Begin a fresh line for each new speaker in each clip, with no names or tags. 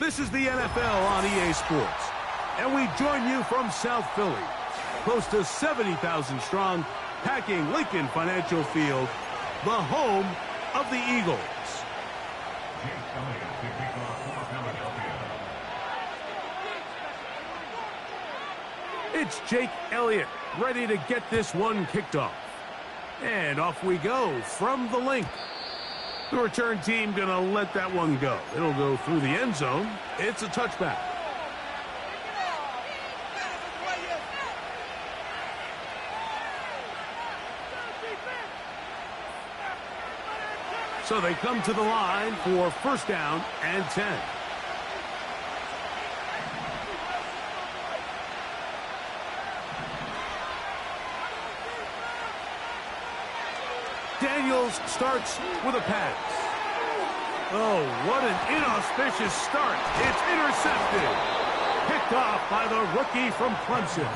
This is the NFL on EA Sports, and we join you from South Philly, close to 70,000 strong, packing Lincoln Financial Field, the home of the Eagles. It's Jake Elliott, ready to get this one kicked off. And off we go from the link. The return team gonna let that one go. It'll go through the end zone. It's a touchback. So they come to the line for first down and 10. Daniels starts with a pass. Oh, what an inauspicious start. It's intercepted. Picked off by the rookie from Clemson.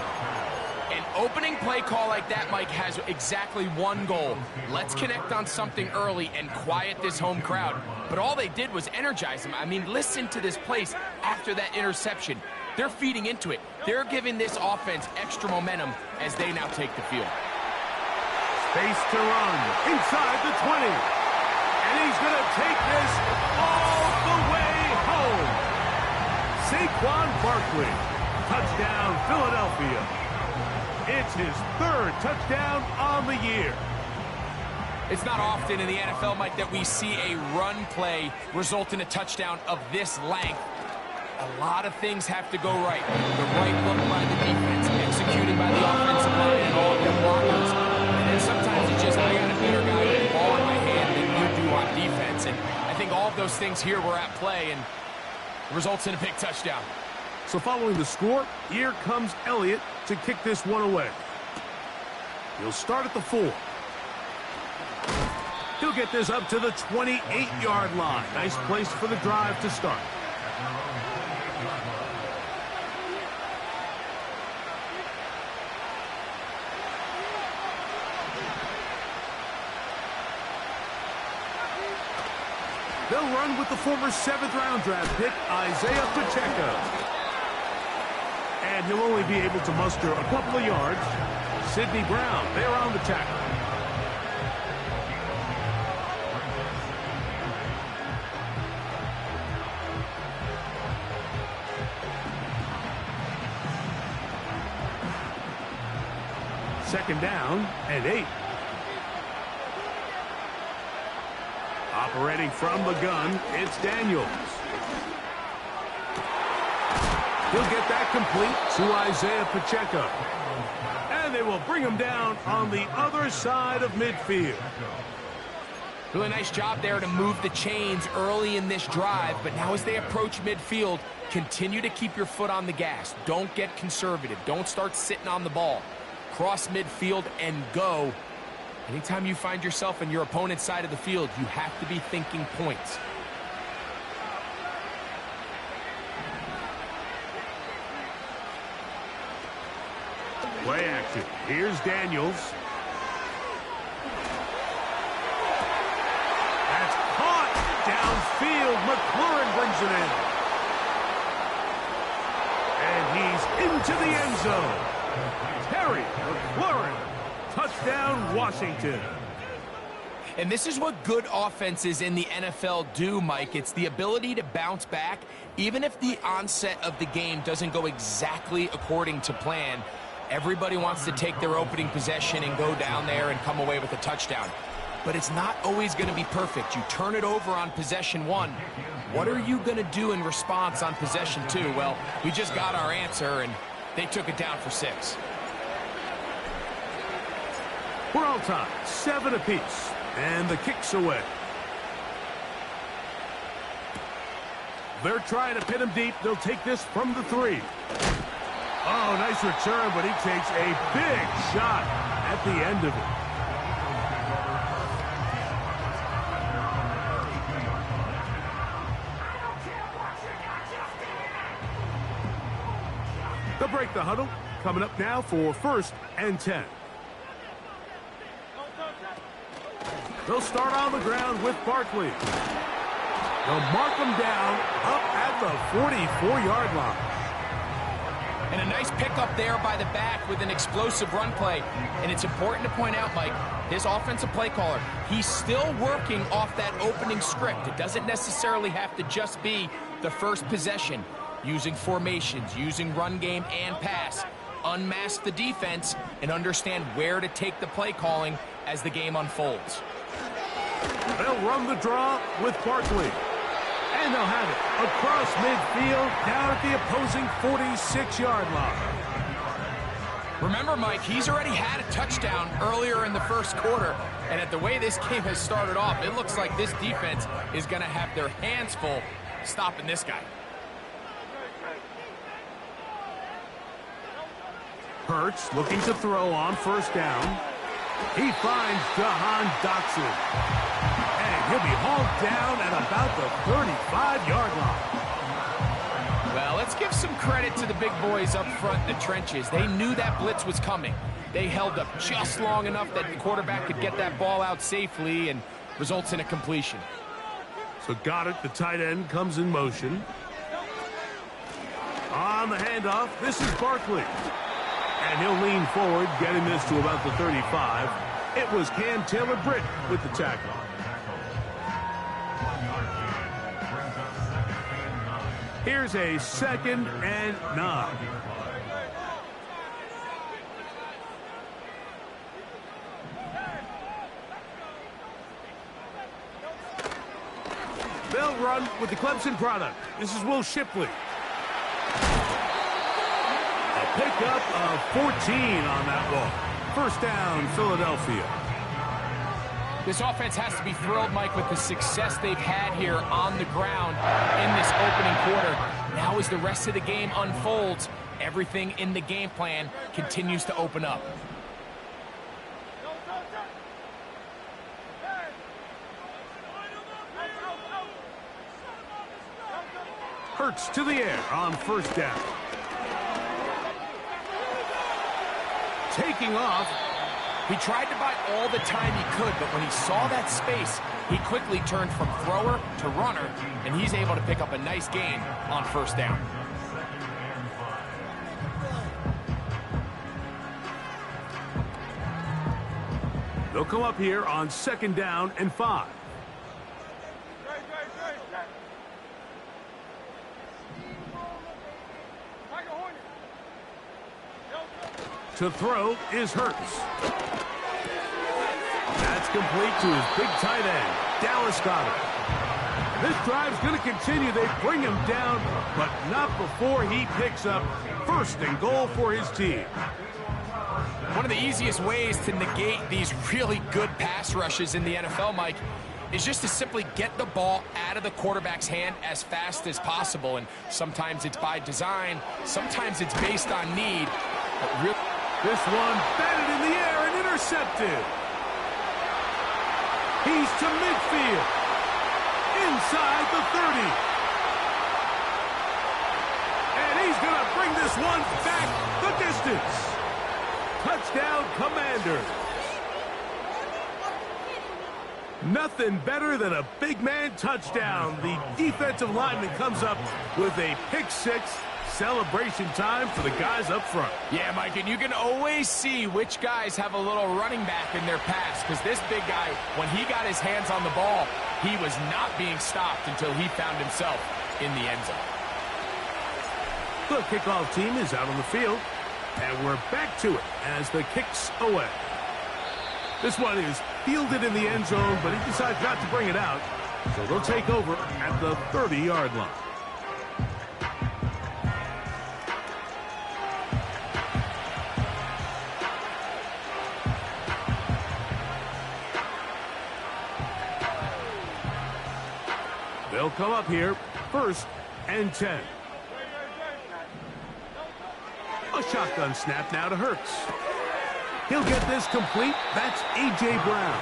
An opening play call like that, Mike, has exactly one goal. Let's connect on something early and quiet this home crowd. But all they did was energize them. I mean, listen to this place after that interception. They're feeding into it. They're giving this offense extra momentum as they now take the field.
Space to run inside the 20. And he's going to take this all the way home. Saquon Barkley. Touchdown, Philadelphia. It's his third touchdown on the year.
It's not often in the NFL, Mike, that we see a run play result in a touchdown of this length. A lot of things have to go right. The right look by the defense, executing by the offensive line and all of their blockers. And sometimes it's just, I got a better guy with the ball in my hand than you do on defense. And I think all of those things here were at play and results in a big touchdown.
So following the score, here comes Elliott to kick this one away. He'll start at the 4. He'll get this up to the 28-yard line. Nice place for the drive to start. They'll run with the former 7th-round draft pick, Isaiah Pacheco. And he'll only be able to muster a couple of yards. Sidney Brown, they're on the tackle. Second down and 8. Operating from the gun, it's Daniels. He'll get that complete to Isaiah Pacheco. And they will bring him down on the other side of midfield.
Really nice job there to move the chains early in this drive. But now as they approach midfield, continue to keep your foot on the gas. Don't get conservative. Don't start sitting on the ball. Cross midfield and go. Anytime you find yourself on your opponent's side of the field, you have to be thinking points.
Play action. Here's Daniels. That's caught downfield. McLaurin brings it in. And he's into the end zone. Terry McLaurin. Touchdown, Washington.
And this is what good offenses in the NFL do, Mike. It's the ability to bounce back, even if the onset of the game doesn't go exactly according to plan. Everybody wants to take their opening possession and go down there and come away with a touchdown. But it's not always going to be perfect. You turn it over on possession 1. What are you going to do in response on possession 2? Well, we just got our answer, and they took it down for 6.
We're all tied, 7 apiece, and the kick's away. They're trying to pin him deep. They'll take this from the 3. Oh, nice return, but he takes a big shot at the end of it. They'll break the huddle. Coming up now for first and 10. They'll start on the ground with Barkley. They'll mark them down up at the 44-yard line.
And a nice pickup there by the back with an explosive run play. And it's important to point out, Mike, this offensive play caller, he's still working off that opening script. It doesn't necessarily have to just be the first possession. Using formations, using run game and pass. Unmask the defense and understand where to take the play calling as the game unfolds.
They'll run the draw with Barkley. And they'll have it across midfield down at the opposing 46-yard line.
Remember, Mike, he's already had a touchdown earlier in the first quarter. And at the way this game has started off, it looks like this defense is going to have their hands full stopping this guy.
Hurts looking to throw on first down. He finds Gotw. And he'll be hauled down at about the 35-yard line.
Well, let's give some credit to the big boys up front in the trenches. They knew that blitz was coming. They held up just long enough that the quarterback could get that ball out safely and results in a completion.
So Gotw, the tight end, comes in motion. On the handoff, this is Barkley. And he'll lean forward, getting this to about the 35. It was Cam Taylor-Britt with the tackle. Here's a 2nd and 9. They'll run with the Clemson product. This is Will Shipley. A pickup of 14 on that ball. First down, Philadelphia.
This offense has to be thrilled, Mike, with the success they've had here on the ground in this opening quarter. Now as the rest of the game unfolds, everything in the game plan continues to open up.
Hurts to the air on first down. Taking off.
He tried to buy all the time he could, but when he saw that space, he quickly turned from thrower to runner, and he's able to pick up a nice gain on first down.
They'll come up here on 2nd down and 5. To throw is Hurts. That's complete to his big tight end, Dallas Gotw. This drive's going to continue. They bring him down, but not before he picks up 1st and goal for his team.
One of the easiest ways to negate these really good pass rushes in the NFL, Mike, is just to simply get the ball out of the quarterback's hand as fast as possible. And sometimes it's by design, sometimes it's based on need. But really,
this one batted in the air and intercepted. He's to midfield. Inside the 30. And he's going to bring this one back the distance. Touchdown, Commanders. Nothing better than a big man touchdown. The defensive lineman comes up with a pick six. Celebration time for the guys up front.
Yeah, Mike, and you can always see which guys have a little running back in their pass, because this big guy, when he got his hands on the ball, he was not being stopped until he found himself in the end zone.
The kickoff team is out on the field, and we're back to it as the kick's away. This one is fielded in the end zone, but he decides not to bring it out, so they'll take over at the 30-yard line. They'll come up here, 1st and 10. A shotgun snap now to Hurts. He'll get this complete. That's A.J. Brown.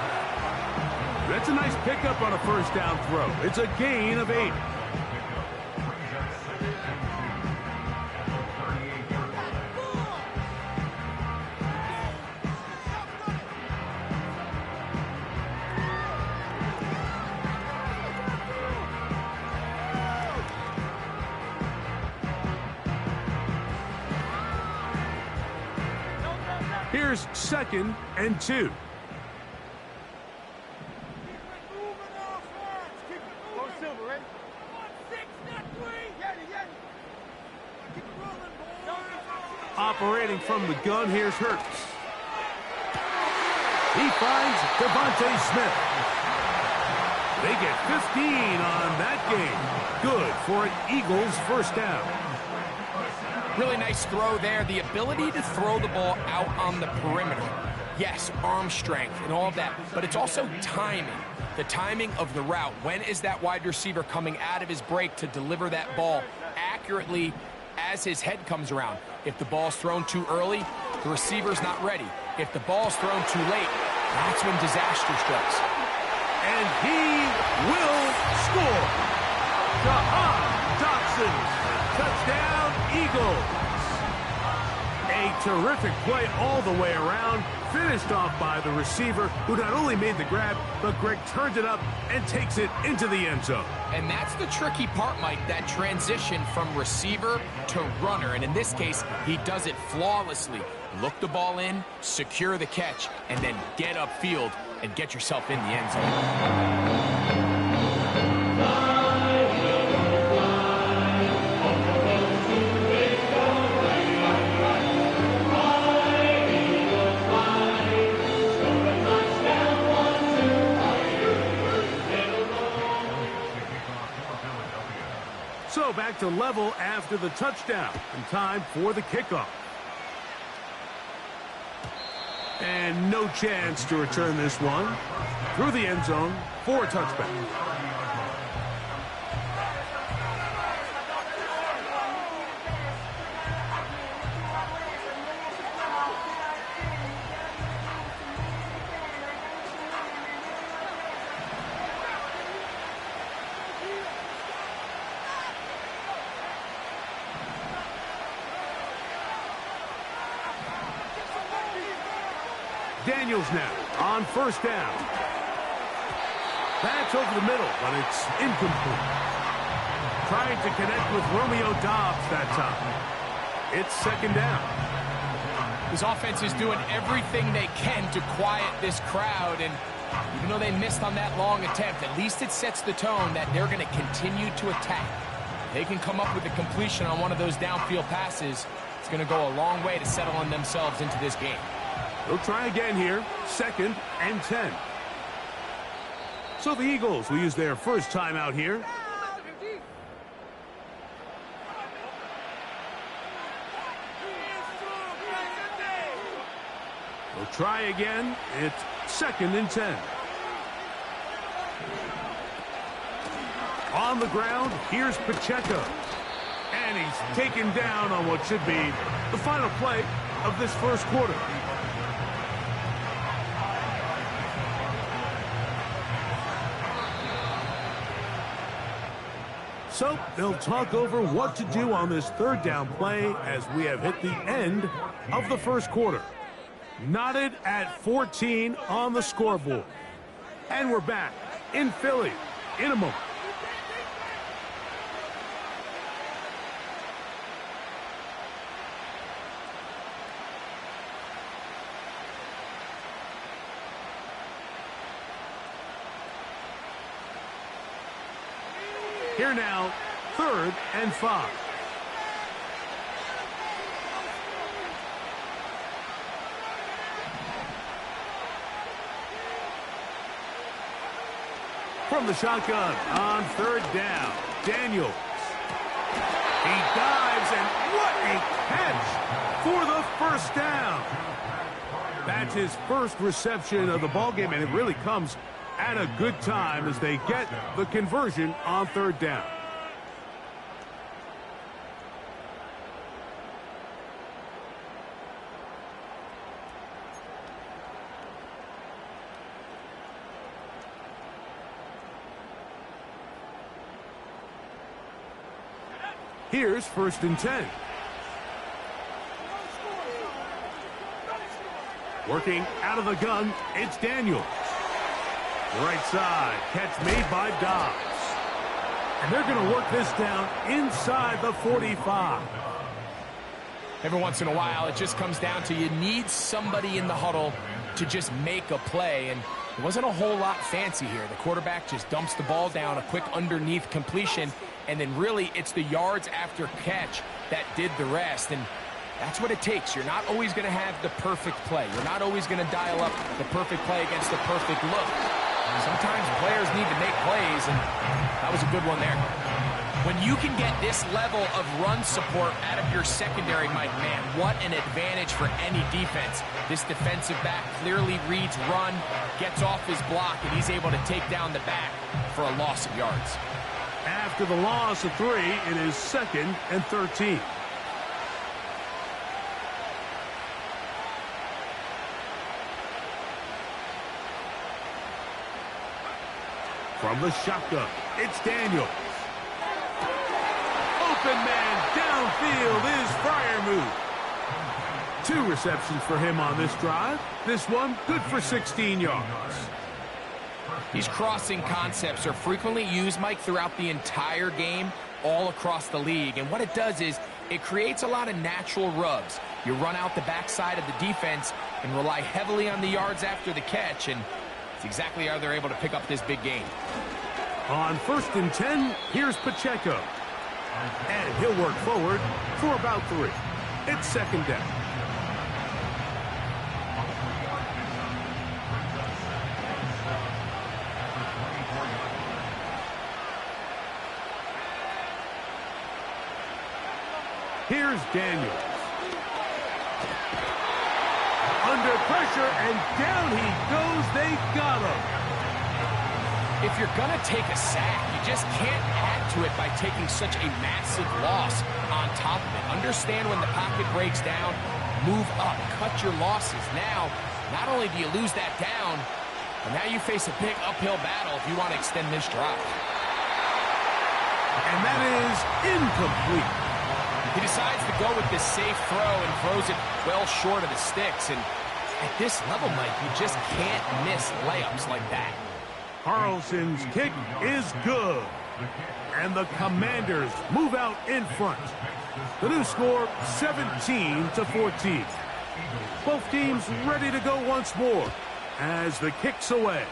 That's a nice pickup on a first down throw. It's a gain of 8. Here's 2nd and 2. Operating from the gun, here's Hurts. He finds Devontae Smith. They get 15 on that game. Good for an Eagles first down.
Really nice throw there. The ability to throw the ball out on the perimeter. Yes, arm strength and all of that, but it's also timing. The timing of the route. When is that wide receiver coming out of his break to deliver that ball accurately as his head comes around? If the ball's thrown too early, the receiver's not ready. If the ball's thrown too late, that's when disaster strikes.
And he will score. Jahan Dotson, touchdown Eagles. A terrific play all the way around, finished off by the receiver, who not only made the grab, but Greg turned it up and takes it into the end zone.
And that's the tricky part, Mike, that transition from receiver to runner. And in this case, he does it flawlessly. Look the ball in, secure the catch, and then get upfield and get yourself in the end zone.
So back to level after the touchdown, and time for the kickoff. And no chance to return this one through the end zone for a touchback. Daniels now on first down. That's over the middle, but it's incomplete. Trying to connect with Romeo Doubs that time. It's 2nd down.
This offense is doing everything they can to quiet this crowd, and even though they missed on that long attempt, at least it sets the tone that they're going to continue to attack. If they can come up with a completion on one of those downfield passes, it's going to go a long way to settling themselves into this game.
They'll try again here, 2nd and 10. So the Eagles will use their first time out here. They'll try again. It's 2nd and 10. On the ground, here's Pacheco. And he's taken down on what should be the final play of this first quarter. So they'll talk over what to do on this 3rd down play as we have hit the end of the first quarter. Knotted at 14 on the scoreboard. And we're back in Philly in a moment. Here now, 3rd and 5. From the shotgun on 3rd down, Daniels. He dives, and what a catch for the first down. That's his first reception of the ballgame, and it really comes at a good time as they get the conversion on 3rd down. Here's 1st and 10. Working out of the gun, it's Daniels. Right side, catch made by Doubs. And they're going to work this down inside the 45.
Every once in a while, it just comes down to you need somebody in the huddle to just make a play, and it wasn't a whole lot fancy here. The quarterback just dumps the ball down, a quick underneath completion, and then really it's the yards after catch that did the rest, and that's what it takes. You're not always going to have the perfect play. You're not always going to dial up the perfect play against the perfect look. Sometimes players need to make plays, and that was a good one there. When you can get this level of run support out of your secondary, Mike, man, what an advantage for any defense. This defensive back clearly reads run, gets off his block, and he's able to take down the back for a loss of yards.
After the loss of 3, it is 2nd and 13. From the shotgun, it's Daniels. Open man downfield is Freiermuth. 2 receptions for him on this drive. This one good for 16 yards.
These crossing concepts are frequently used, Mike, throughout the entire game, all across the league. And what it does is it creates a lot of natural rubs. You run out the backside of the defense and rely heavily on the yards after the catch, and it's exactly how they're able to pick up this big game.
On 1st and 10, here's Pacheco. And he'll work forward for about 3. It's 2nd down. Here's Daniels. Under pressure, and down he goes. They got him.
If you're going to take a sack, you just can't add to it by taking such a massive loss on top of it. Understand when the pocket breaks down, move up, cut your losses. Now, not only do you lose that down, but now you face a big uphill battle if you want to extend this drive.
And that is incomplete.
He decides to go with this safe throw and throws it well short of the sticks. And at this level, Mike, you just can't miss layups like that.
Carlson's kick is good. And the Commanders move out in front. The new score, 17-14. Both teams ready to go once more as the kick's away.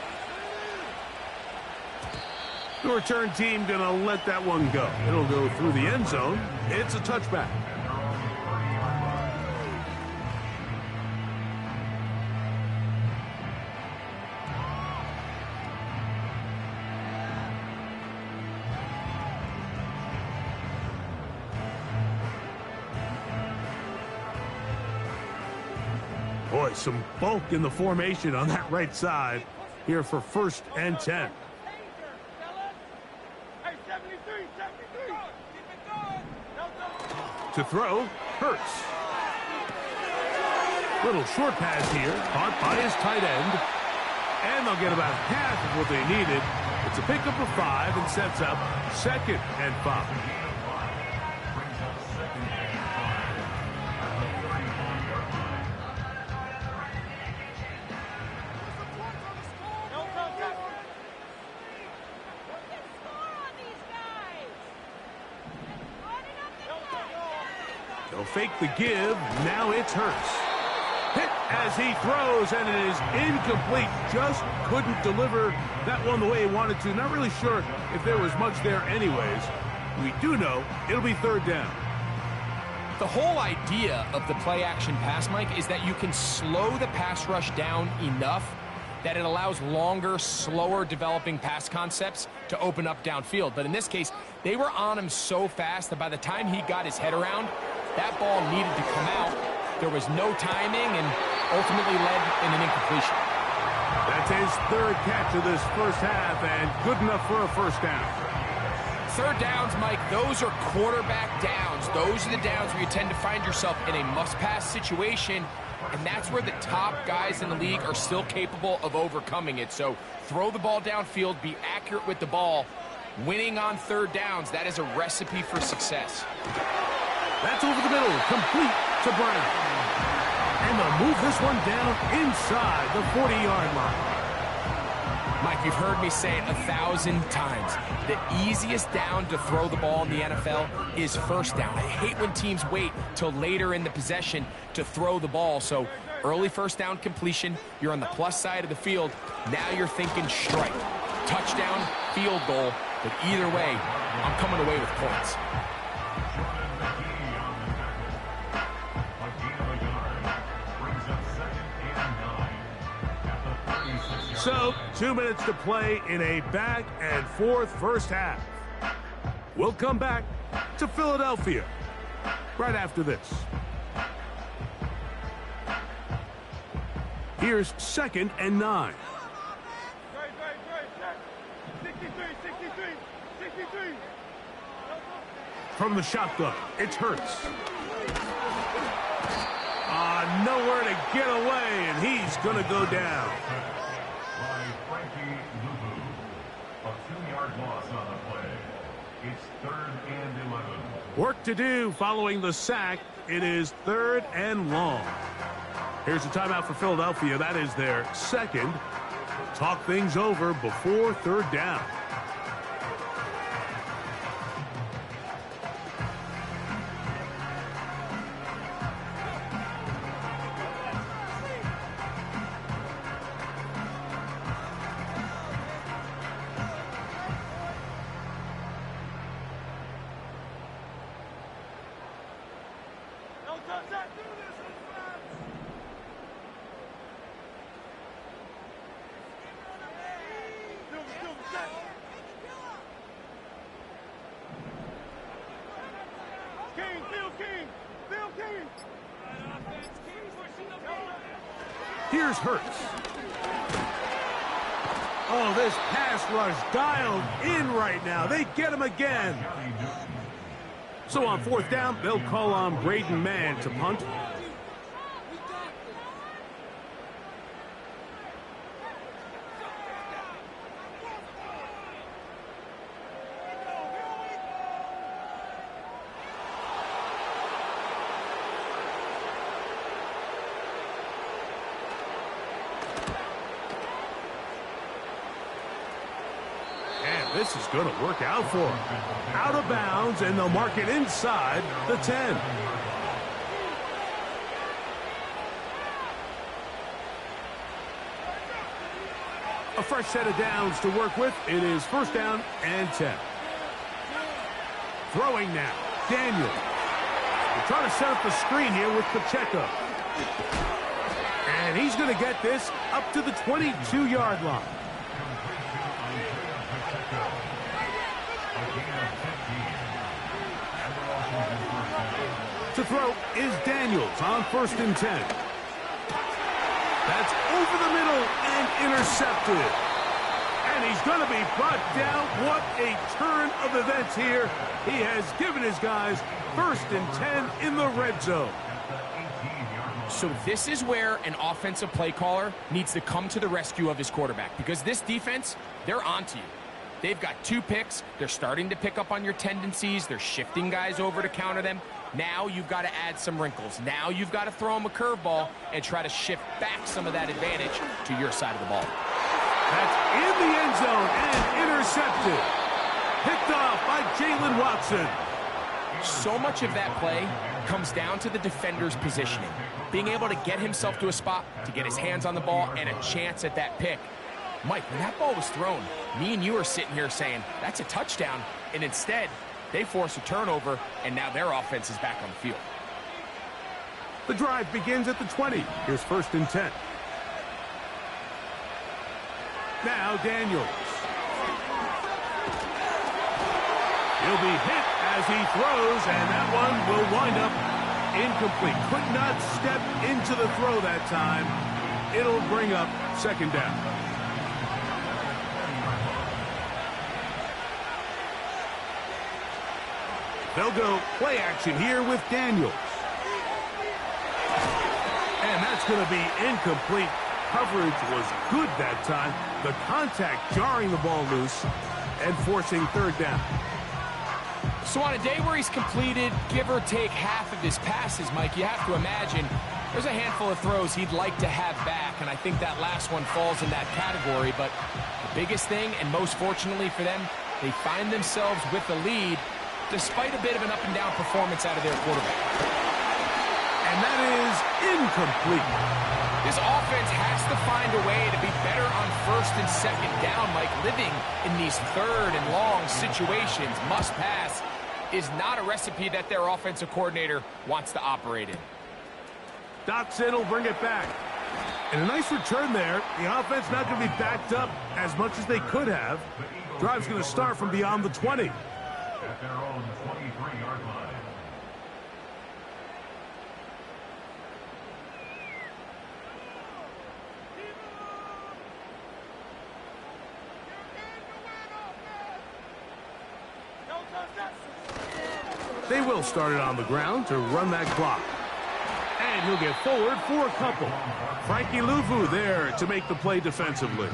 The return team going to let that one go. It'll go through the end zone. It's a touchback. Boy, some bulk in the formation on that right side here for 1st and 10. To throw, Hurts. Little short pass here, caught by his tight end. And they'll get about half of what they needed. It's a pickup of 5 and sets up 2nd and 5. They'll fake the give. Now it's Hurts. Hit as he throws, and it is incomplete. Just couldn't deliver that one the way he wanted to. Not really sure if there was much there anyways. We do know it'll be 3rd down.
The whole idea of the play-action pass, Mike, is that you can slow the pass rush down enough that it allows longer, slower developing pass concepts to open up downfield. But in this case, they were on him so fast that by the time he got his head around, that ball needed to come out. There was no timing and ultimately led in an incompletion.
That's his 3rd catch of this first half and good enough for a 1st down.
3rd downs, Mike, those are quarterback downs. Those are the downs where you tend to find yourself in a must-pass situation, and that's where the top guys in the league are still capable of overcoming it. So throw the ball downfield, be accurate with the ball. Winning on 3rd downs, that is a recipe for success.
That's over the middle, complete to Brown. And they'll move this one down inside the 40-yard line.
Mike, you've heard me say it 1,000 times. The easiest down to throw the ball in the NFL is first down. I hate when teams wait till later in the possession to throw the ball. So early first down completion, you're on the plus side of the field. Now you're thinking strike. Touchdown, field goal. But either way, I'm coming away with points.
So, 2 minutes to play in a back and forth first half. We'll come back to Philadelphia right after this. Here's 2nd and 9. 63. From the shotgun, it's Hurts. Nowhere to get away, and he's going to go down. Work to do following the sack. It is 3rd and long. Here's a timeout for Philadelphia. That is their second. Talk things over before 3rd down. Here's Hurts. Oh, this pass rush dialed in right now. They get him again. So on 4th down, they'll call on Braden Mann to punt. This is going to work out for him. Out of bounds, and they'll mark it inside the 10. A fresh set of downs to work with. It is 1st down and 10. Throwing now, Daniel. They're trying to set up the screen here with Pacheco. And he's going to get this up to the 22-yard line. To throw is Daniels on 1st and 10. That's over the middle and intercepted. And he's going to be brought down. What a turn of events here. He has given his guys 1st and 10 in the red zone.
So this is where an offensive play caller needs to come to the rescue of his quarterback, because this defense, they're onto you. They've got 2 picks. They're starting to pick up on your tendencies. They're shifting guys over to counter them. Now you've got to add some wrinkles. Now you've got to throw them a curveball and try to shift back some of that advantage to your side of the ball.
That's in the end zone and intercepted. Picked off by Jalen Watson.
So much of that play comes down to the defender's positioning. Being able to get himself to a spot, to get his hands on the ball, and a chance at that pick. Mike, when that ball was thrown, me and you are sitting here saying, that's a touchdown. And instead, they force a turnover, and now their offense is back on the field.
The drive begins at the 20. Here's 1st and 10. Now Daniels. He'll be hit as he throws, and that one will wind up incomplete. Could not step into the throw that time. It'll bring up 2nd down. They'll go play action here with Daniels. And that's going to be incomplete. Coverage was good that time. The contact jarring the ball loose and forcing 3rd down.
So on a day where he's completed, give or take half of his passes, Mike, you have to imagine there's a handful of throws he'd like to have back, and I think that last one falls in that category, but the Biggest thing, and most fortunately for them, they find themselves with the lead despite a bit of an up-and-down performance out of their quarterback.
And that is incomplete.
This offense has to find a way to be better on first and second down, Mike. Living in these third and long situations, must pass, is not a recipe that their offensive coordinator wants to operate in.
Doc's in will bring it back. And a nice return there. The offense not going to be backed up as much as they could have. Drive's going to start from beyond the 20.
At their own 23-yard line.
They will start it on the ground to run that clock. And he'll get forward for a couple. Frankie Luvu there to make the play defensively.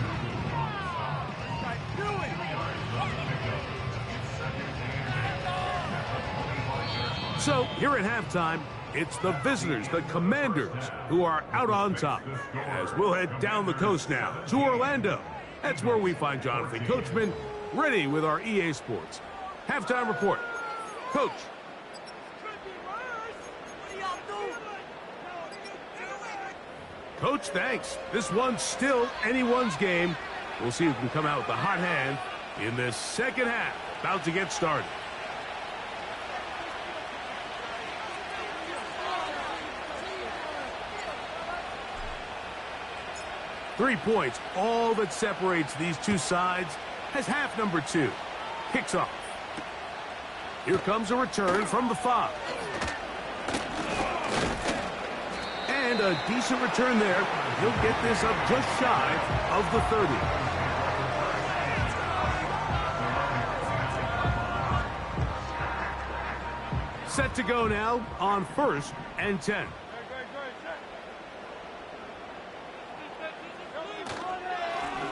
So here at halftime, it's the visitors, the Commanders, who are out on top. As we'll head down the coast now to Orlando. That's where we find Jonathan Coachman ready with our EA Sports halftime report. Coach. Coach, thanks. This one's still anyone's game. We'll see who can come out with the hot hand in this second half. About to get started. Three points, all that separates these two sides, as half number 2 kicks off. Here comes a return from the 5. And a decent return there. He'll get this up just shy of the 30. Set to go now on 1st and 10.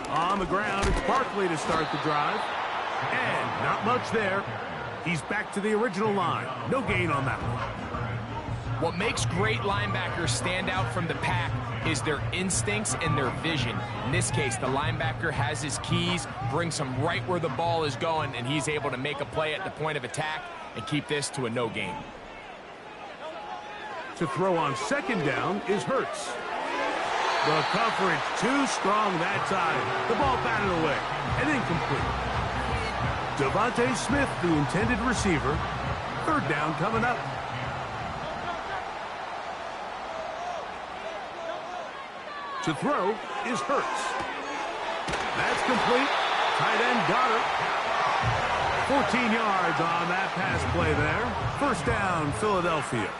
On the ground, it's Barkley to start the drive. And not much there. He's back to the original line. No gain on that one.
What makes great linebackers stand out from the pack is their instincts and their vision. In this case, the linebacker has his keys, brings him right where the ball is going, and he's able to make a play at the point of attack and keep this to a no gain.
To throw on second down is Hurts. The coverage too strong that time. The ball batted away and incomplete. Devontae Smith, the intended receiver. Third down coming up. To throw is Hurts. That's complete. Tight end Gotw. 14 yards on that pass play there. First down, Philadelphia.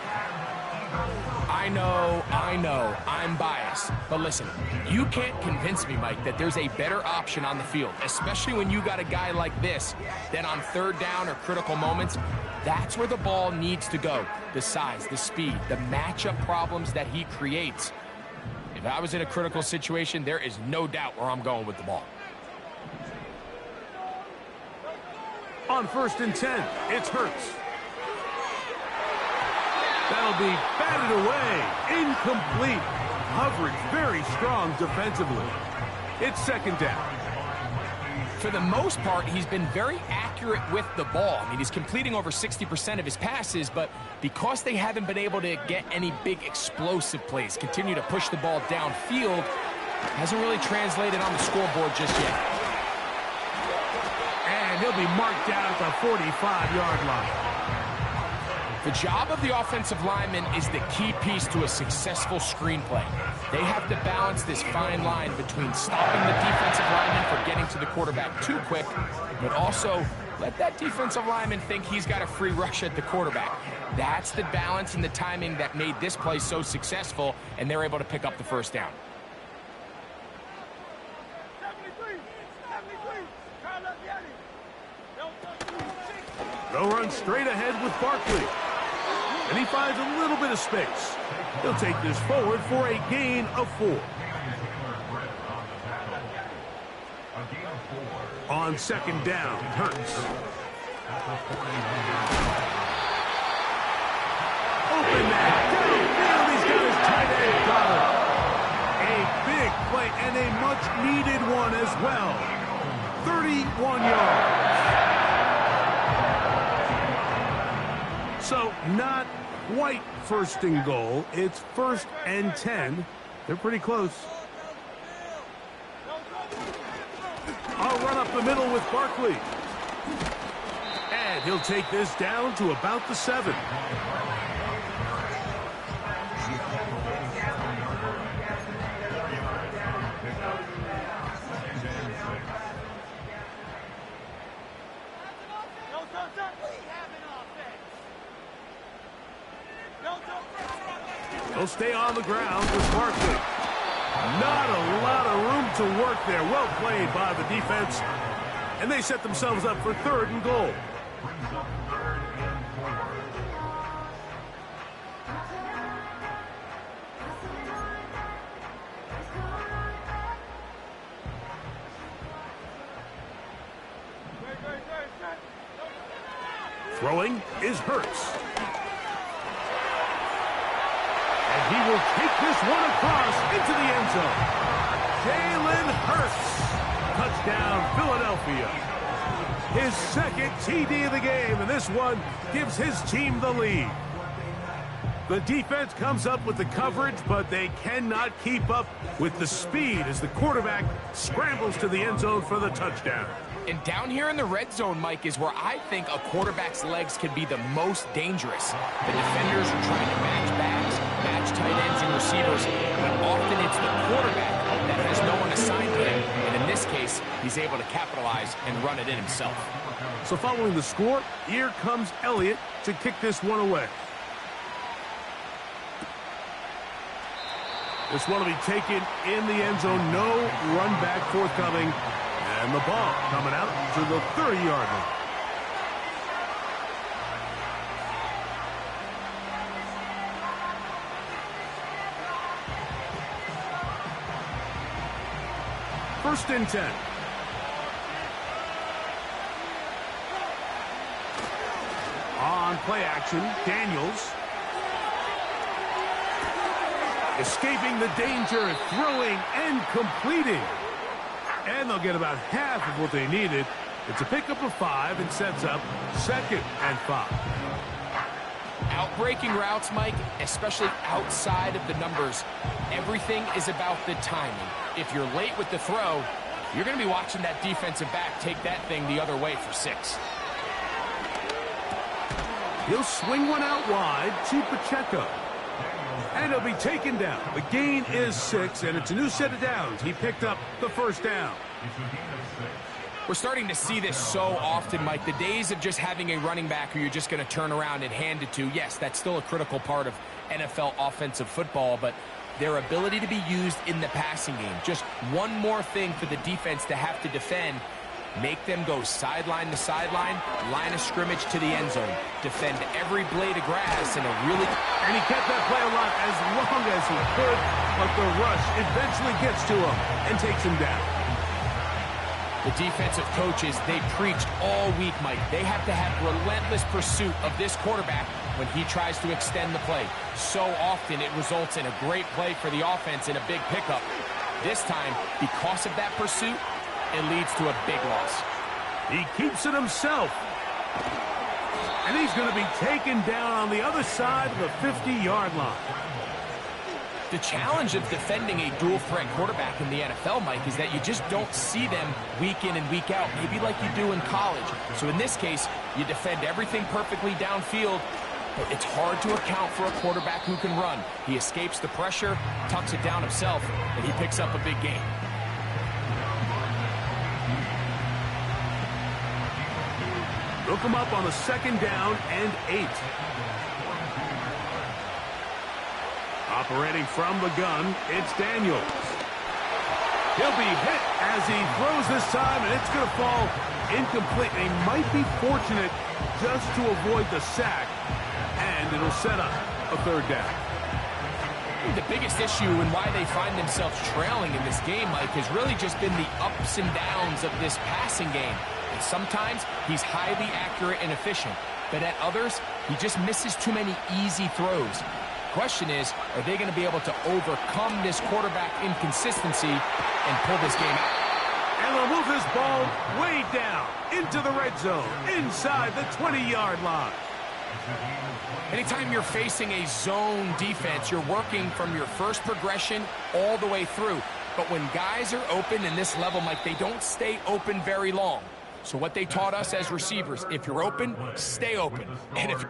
I know, I'm biased. But listen, you can't convince me, Mike, that there's a better option on the field, especially when you got a guy like this, that on third down or critical moments, that's where the ball needs to go. The size, the speed, the matchup problems that he creates. If I was in a critical situation, there is no doubt where I'm going with the ball.
On 1st and 10, it's Hurts. That'll be batted away. Incomplete. Coverage very strong defensively. It's second down.
For the most part, he's been very accurate with the ball. I mean, he's completing over 60% of his passes, but because they haven't been able to get any big explosive plays, continue to push the ball downfield, hasn't really translated on the scoreboard just yet.
And he'll be marked down at the 45-yard line.
The job of the offensive lineman is the key piece to a successful screenplay. They have to balance this fine line between stopping the defensive lineman from getting to the quarterback too quick, but also let that defensive lineman think he's got a free rush at the quarterback. That's the balance and the timing that made this play so successful, and they're able to pick up the first down.
They'll run straight ahead with Barkley. And he finds a little bit of space. He'll take this forward for a gain of 4. On second down, Hurts. Open that downfield. He's got his tight end Gotw. A big play and a much-needed one as well. 31 yards. So not quite first and goal. It's 1st and 10. They're pretty close. I'll run up the middle with Barkley. And he'll take this down to about the 7. He'll stay on the ground with Barkley. Not a lot of room to work there. Well played by the defense. And they set themselves up for 3rd and goal. Throwing is Hurts. And he will take this one across into the end zone. Jalen Hurts. Touchdown, Philadelphia. His 2nd TD of the game, and this one gives his team the lead. The defense comes up with the coverage, but they cannot keep up with the speed as the quarterback scrambles to the end zone for the touchdown.
And down here in the red zone, Mike, is where I think a quarterback's legs can be the most dangerous. The defenders are trying to match backs, match tight ends and receivers, but often it's the quarterback that has no one assigned to him. And in this case, he's able to capitalize and run it in himself.
So following the score, here comes Elliott to kick this one away. This one will be taken in the end zone. No run back forthcoming. And the ball coming out to the 30-yard line. First and 10. On play action, Daniels. Escaping the danger, throwing and completing. And they'll get about half of what they needed. It's a pickup of 5 and sets up 2nd and 5.
Outbreaking routes, Mike, especially outside of the numbers, everything is about the timing. If you're late with the throw, you're going to be watching that defensive back take that thing the other way for 6.
He'll swing one out wide to Pacheco. And he'll be taken down. The gain is 6, and it's a new set of downs. He picked up the 1st down.
We're starting to see this so often, Mike. The days of just having a running back who you're just going to turn around and hand it to, yes, that's still a critical part of NFL offensive football, but their ability to be used in the passing game. Just one more thing for the defense to have to defend. Make them go sideline to sideline, line of scrimmage to the end zone. Defend every blade of grass in a really...
And he kept that play alive as long as he could, but the rush eventually gets to him and takes him down.
The defensive coaches, they preached all week, Mike. They have to have relentless pursuit of this quarterback when he tries to extend the play. So often it results in a great play for the offense and a big pickup. This time, because of that pursuit, it leads to a big loss.
He keeps it himself. And he's going to be taken down on the other side of the 50-yard line.
The challenge of defending a dual-threat quarterback in the NFL, Mike, is that you just don't see them week in and week out, maybe like you do in college. So in this case, you defend everything perfectly downfield, but it's hard to account for a quarterback who can run. He escapes the pressure, tucks it down himself, and he picks up a big gain.
They'll come up on a 2nd down and 8. Operating from the gun, it's Daniels. He'll be hit as he throws this time, and it's going to fall incomplete. They might be fortunate just to avoid the sack, and it'll set up a 3rd down.
The biggest issue and why they find themselves trailing in this game, Mike, has really just been the ups and downs of this passing game. And sometimes he's highly accurate and efficient, but at others, he just misses too many easy throws. Question is, are they going to be able to overcome this quarterback inconsistency and pull this game out?
And they'll move this ball way down into the red zone, inside the 20-yard line.
Anytime you're facing a zone defense, you're working from your first progression all the way through. But when guys are open in this level, Mike, they don't stay open very long. So what they taught us as receivers, if you're open, stay open. And if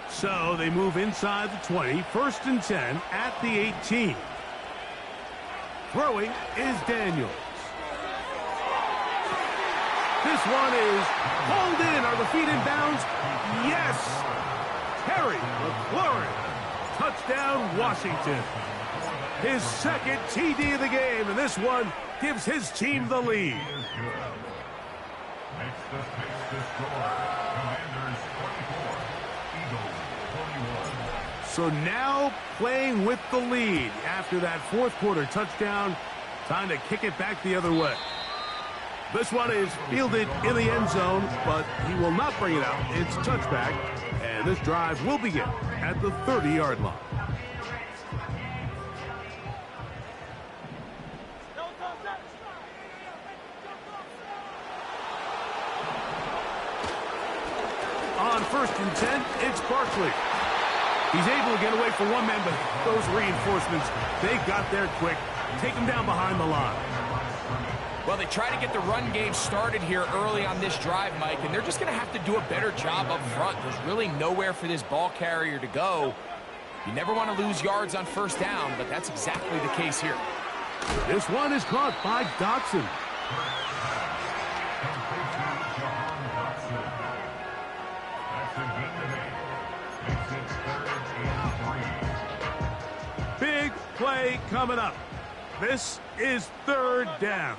So they move inside the 20, 1st and 10 at the 18. Throwing is Daniels. This one is hauled in. Are the feet in bounds? Yes! Terry McLaurin. Touchdown, Washington. His second TD of the game, and this one gives his team the lead.
Makes the score. Commanders 24. Eagles 21.
So now playing with the lead after that fourth quarter touchdown. Time to kick it back the other way. This one is fielded in the end zone, but he will not bring it out. It's touchback, and this drive will begin at the 30-yard line. On 1st and 10, it's Barkley. He's able to get away from one man, but those reinforcements, they got there quick. Take him down behind the line.
Well, they try to get the run game started here early on this drive, Mike, and they're just going to have to do a better job up front. There's really nowhere for this ball carrier to go. You never want to lose yards on 1st down, but that's exactly the case here.
This one is caught by Gotw. Big play coming up. This is 3rd down.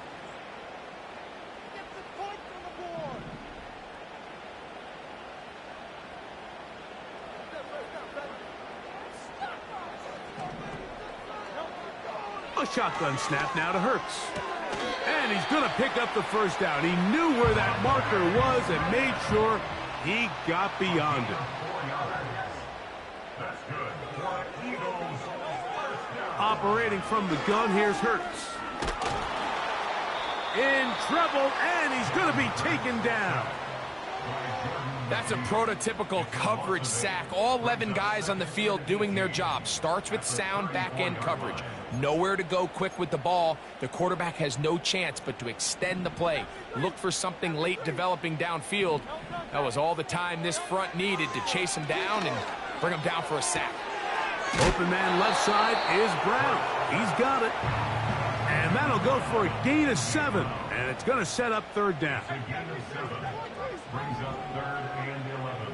A shotgun snap now to Hurts. And he's going to pick up the 1st down. He knew where that marker was and made sure he got beyond it.
That's good.
Operating from the gun, here's Hurts. In trouble, and he's going to be taken down.
That's a prototypical coverage sack. All 11 guys on the field doing their job. Starts with sound back-end coverage. Nowhere to go quick with the ball. The quarterback has no chance but to extend the play. Look for something late developing downfield. That was all the time this front needed to chase him down and bring him down for a sack.
Open man left side is Brown. He's got it. And that'll go for a gain of 7. And it's going to set up 3rd down.
A gain of 7. Brings up 3rd and 11.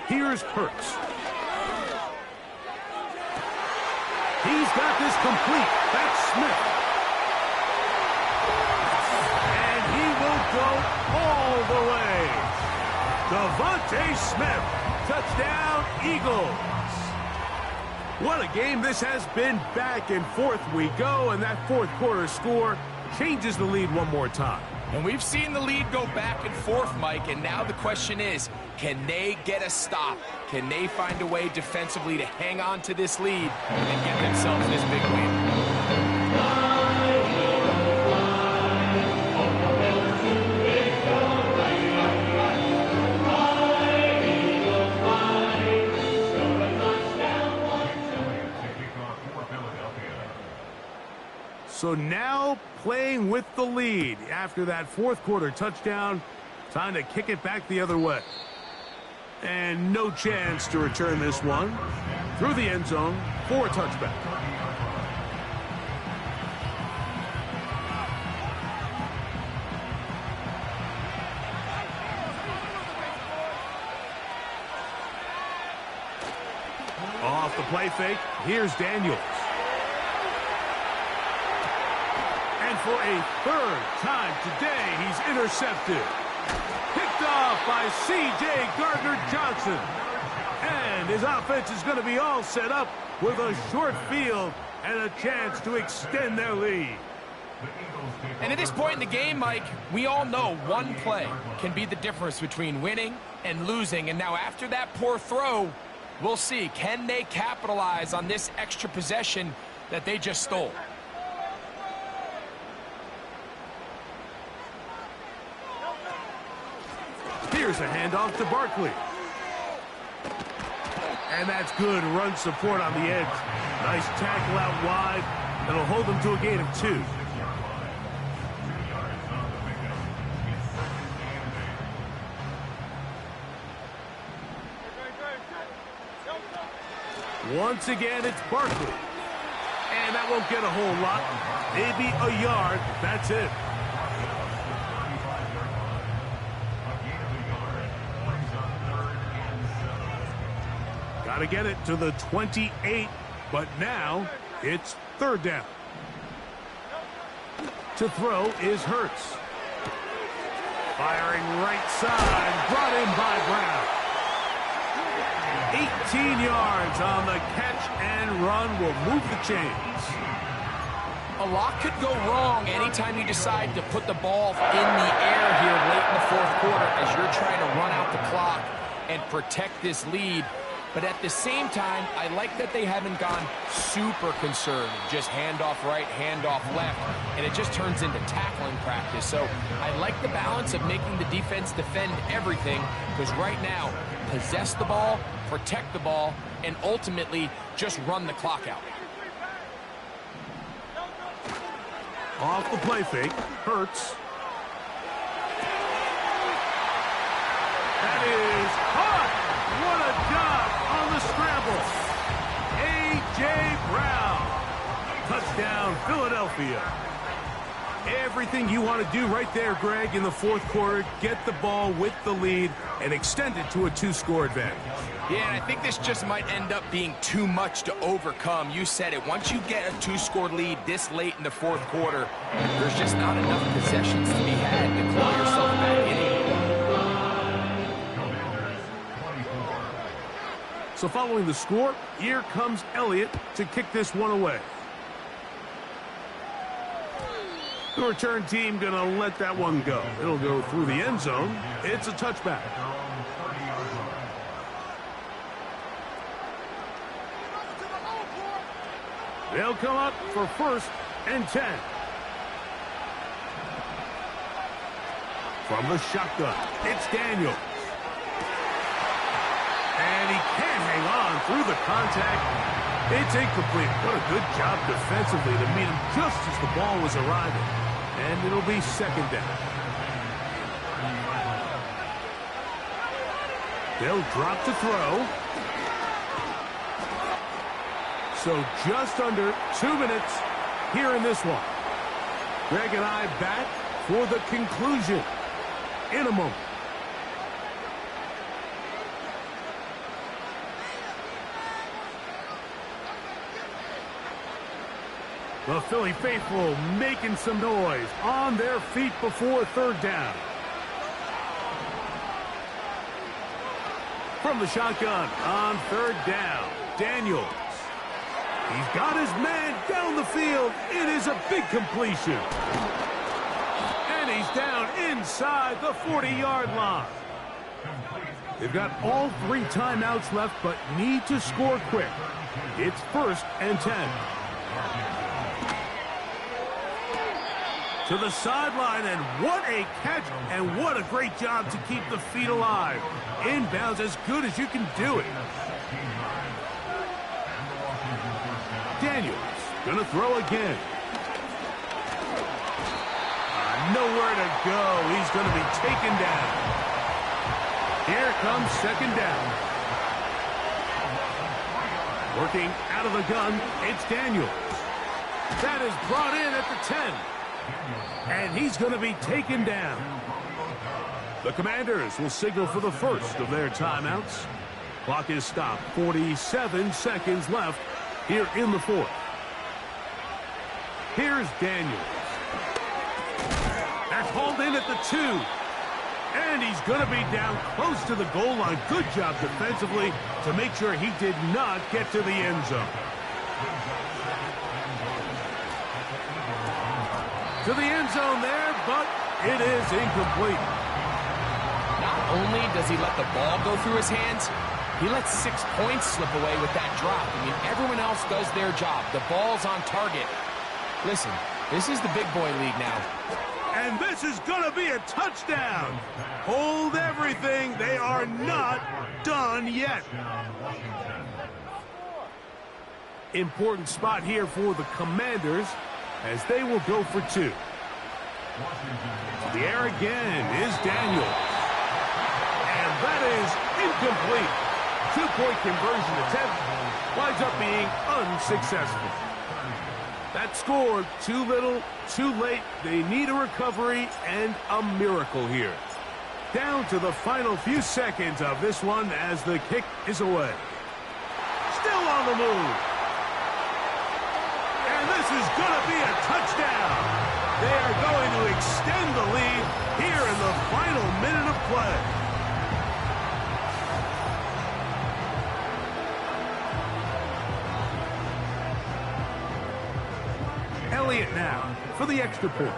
Here's Hurts. He's got this complete. That's Smith. And he will go all the way. Devontae Smith. Touchdown, Eagles. What a game this has been. Back and forth we go, and that fourth quarter score changes the lead one more time.
And we've seen the lead go back and forth, Mike, and now the question is, can they get a stop? Can they find a way defensively to hang on to this lead and get themselves this big win?
So now playing with the lead after that fourth quarter touchdown. Time to kick it back the other way. And no chance to return this one through the end zone for a touchback. Off the play fake, here's Daniels. And for a 3rd time today, he's intercepted. Picked off by C.J. Gardner-Johnson. And And his offense is going to be all set up with a short field and a chance to extend their lead.
And at this point in the game, Mike, we all know one play can be the difference between winning and losing. And now after that poor throw, we'll see, can they capitalize on this extra possession that they just stole?
Here's a handoff to Barkley. And that's good run support on the edge. Nice tackle out wide. That'll hold them to a gain of 2. Once again, it's Barkley. And that won't get a whole lot. Maybe a yard. That's it. Got to get it to the 28, but now it's 3rd down. To throw is Hurts. Firing right side, brought in by Brown. 18 yards on the catch and run will move the chains.
A lot could go wrong anytime you decide to put the ball in the air here late in the 4th quarter as you're trying to run out the clock and protect this lead. But at the same time, I like that they haven't gone super conservative. Just handoff right, handoff left, and it just turns into tackling practice. So I like the balance of making the defense defend everything, because right now, possess the ball, protect the ball, and ultimately just run the clock out.
Off the play fake, Hurts. That is caught! What a job on the scramble. A.J. Brown. Touchdown, Philadelphia. Everything you want to do right there, Greg, in the 4th quarter. Get the ball with the lead and extend it to a 2-score advantage.
Yeah, and I think this just might end up being too much to overcome. You said it. Once you get a 2-score lead this late in the 4th quarter, there's just not enough possessions to be had to claw yourself back in it.
So following the score, here comes Elliott to kick this one away. The return team going to let that one go. It'll go through the end zone. It's a touchback. They'll come up for 1st and 10. From the shotgun, it's Daniels. And he can't hang on through the contact. It's incomplete. What a good job defensively to meet him just as the ball was arriving. And it'll be 2nd down. They'll drop to throw. So just under 2 minutes here in this one. Greg and I back for the conclusion in a moment. The Philly faithful making some noise on their feet before 3rd down. From the shotgun on 3rd down, Daniels. He's got his man down the field. It is a big completion. And he's down inside the 40-yard line. They've got all 3 timeouts left, but need to score quick. It's 1st and 10. To the sideline, and what a catch, and what a great job to keep the feet alive. Inbounds as good as you can do it. Daniels gonna throw again. Nowhere to go. He's gonna be taken down. Here comes 2nd down. Working out of the gun, it's Daniels. That is brought in at the 10. And he's going to be taken down. The Commanders will signal for the first of their timeouts. Clock is stopped. 47 seconds left here in the 4th. Here's Daniels. That's hauled in at the 2. And he's going to be down close to the goal line. Good job defensively to make sure he did not get to the end zone. To the end zone there, but it is incomplete.
Not only does he let the ball go through his hands, he lets 6 points slip away with that drop. I mean, everyone else does their job. The ball's on target. Listen, this is the big boy league now.
And this is going to be a touchdown. Hold everything. They are not done yet. Important spot here for the Commanders as they will go for 2. The air again is Daniels. And that is incomplete. 2-point conversion attempt winds up being unsuccessful. That score, too little, too late. They need a recovery and a miracle here. Down to the final few seconds of this one as the kick is away. Still on the move. And this is going to be a touchdown. They are going to extend the lead here in the final minute of play. Elliott now for the extra point.